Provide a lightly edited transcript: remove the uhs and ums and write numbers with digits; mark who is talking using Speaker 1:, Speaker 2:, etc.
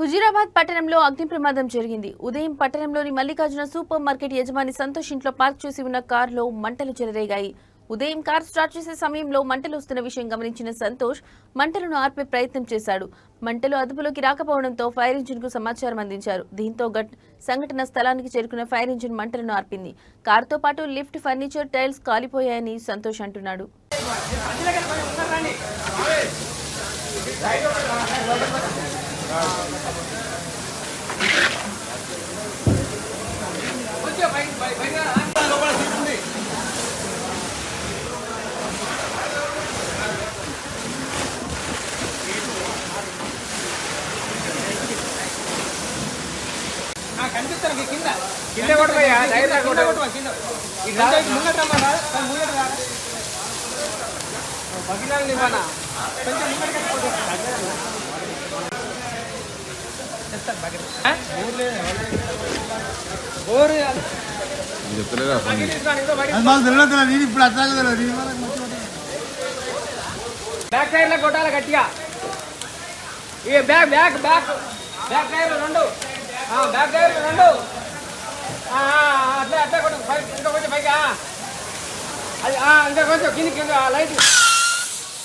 Speaker 1: హుజూరాబాద్ పట్టణంలో అగ్ని ప్రమాదం జరిగింది. ఉదయం పట్టణంలోని మల్లికార్జున సూపర్ మార్కెట్ యజమాని సంతోష్ ఇంట్లో పార్క్ చేసి ఉన్న కారులో మంటలు చెలరేగాయి. ఉదయం కారు స్టార్ట్ చేసే సమయంలో మంటలు వస్తున్న విషయం గమనించిన సంతోష్ మంటలను ఆర్పే ప్రయత్నం చేశాడు. మంటలు అదుపులోకి రాకపోవడంతో ఫైర్ ఇంజిన్ కు సమాచారం అందించారు. దీంతో సంఘటన స్థలానికి చేరుకున్న ఫైర్ ఇంజిన్ మంటలను ఆర్పింది. కారుతో పాటు లిఫ్ట్, ఫర్నిచర్, టైల్స్ కాలిపోయాయని సంతోష్ అంటున్నాడు.
Speaker 2: కనిపిస్తాను కింద కింద కొట్టబోయా ముంగట రమ్మన్నా ముంగట బగిలాలు ఇవ్వనా కొంచెం బ్యాక్ సైడ్ లో కొట్టాలి గట్టిగా. ఇక బ్యాక్ బ్యాక్ బ్యాక్ బ్యాక్ టైర్లు రెండు, బ్యాక్ టైర్లు రెండు, అట్లా అట్లా కొట్టు. ఇంకా కొంచెం పైగా అది ఇంకా కొంచెం కిందికి లైట్